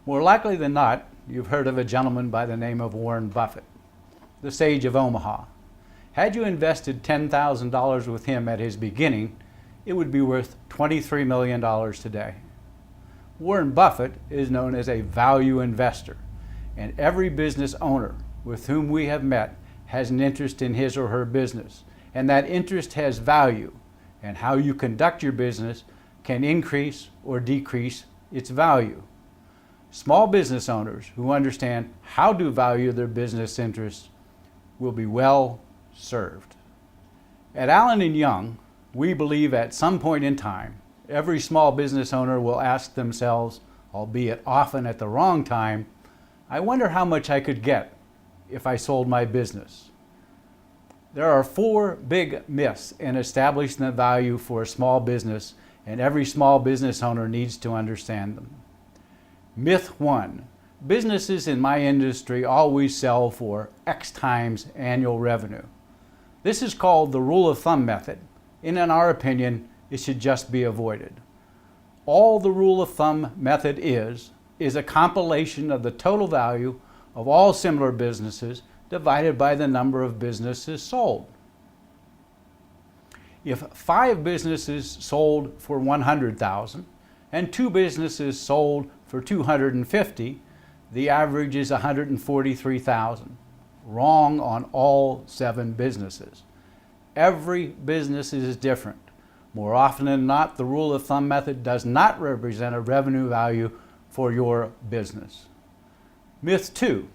More likely than not, you've heard of a gentleman by the name of Warren Buffett, the sage of Omaha. Had you invested $10,000 with him at his beginning, it would be worth $23 million today. Warren Buffett is known as a value investor, and every business owner with whom we have met has an interest in his or her business, and that interest has value, and how you conduct your business can increase or decrease its value. Small business owners who understand how to value their business interests will be well served. At Allen Young, we believe at some point in time, every small business owner will ask themselves, albeit often at the wrong time, I wonder how much I could get if I sold my business. There are 4 big myths in establishing the value for a small business, and every small business owner needs to understand them. Myth 1, businesses in my industry always sell for X times annual revenue. This is called the rule of thumb method, and in our opinion, it should just be avoided. All the rule of thumb method is a compilation of the total value of all similar businesses divided by the number of businesses sold. If 5 businesses sold for $100,000 and 2 businesses sold for $250,000, the average is $143,000. Wrong on all 7 businesses. Every business is different. More often than not, the rule of thumb method does not represent a revenue value for your business. Myth 2,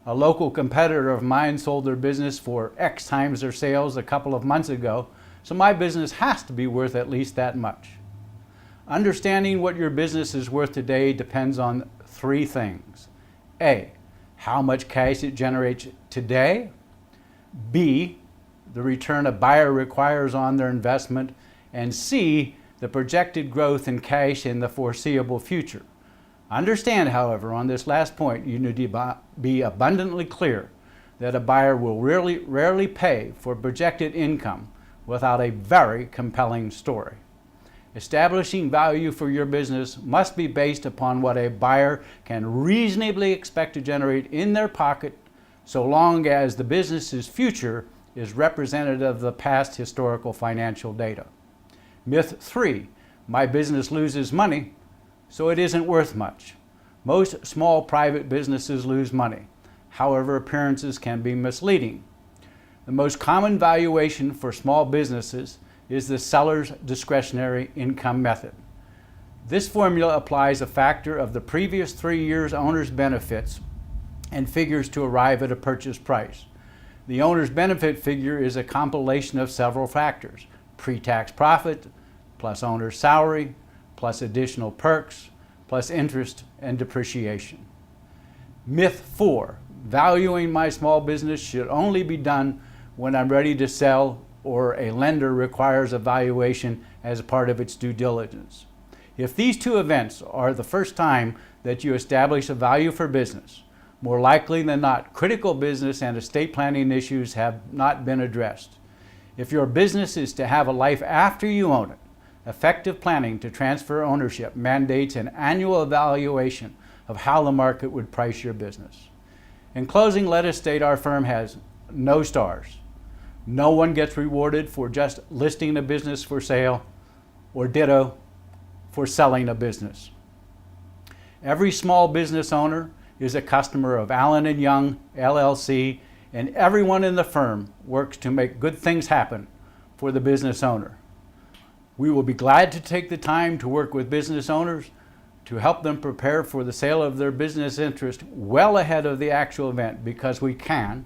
a local competitor of mine sold their business for X times their sales a couple of months ago, so my business has to be worth at least that much. Understanding what your business is worth today depends on 3 things. A, how much cash it generates today. B, the return a buyer requires on their investment. And C, the projected growth in cash in the foreseeable future. Understand, however, on this last point, you need to be abundantly clear that a buyer will rarely pay for projected income without a very compelling story. Establishing value for your business must be based upon what a buyer can reasonably expect to generate in their pocket, so long as the business's future is representative of the past historical financial data. Myth 3, my business loses money, so it isn't worth much. Most small private businesses lose money. However, appearances can be misleading. The most common valuation for small businesses is the seller's discretionary income method. This formula applies a factor of the previous 3 years' owner's benefits and figures to arrive at a purchase price. The owner's benefit figure is a compilation of several factors: pre-tax profit, plus owner's salary, plus additional perks, plus interest and depreciation. Myth 4, valuing my small business should only be done when I'm ready to sell or a lender requires a valuation as part of its due diligence. If these 2 events are the first time that you establish a value for business, more likely than not, critical business and estate planning issues have not been addressed. If your business is to have a life after you own it, effective planning to transfer ownership mandates an annual evaluation of how the market would price your business. In closing, let us state our firm has no stars. No one gets rewarded for just listing a business for sale, or ditto for selling a business. Every small business owner is a customer of Allen Young LLC, and everyone in the firm works to make good things happen for the business owner. We will be glad to take the time to work with business owners to help them prepare for the sale of their business interest well ahead of the actual event, because we can,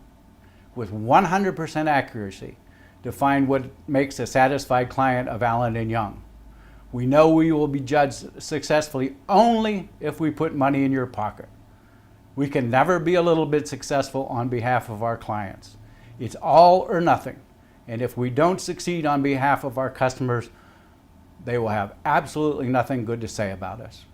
with 100% accuracy, define what makes a satisfied client of Allen Young. We know we will be judged successfully only if we put money in your pocket. We can never be a little bit successful on behalf of our clients. It's all or nothing. And if we don't succeed on behalf of our customers, they will have absolutely nothing good to say about us.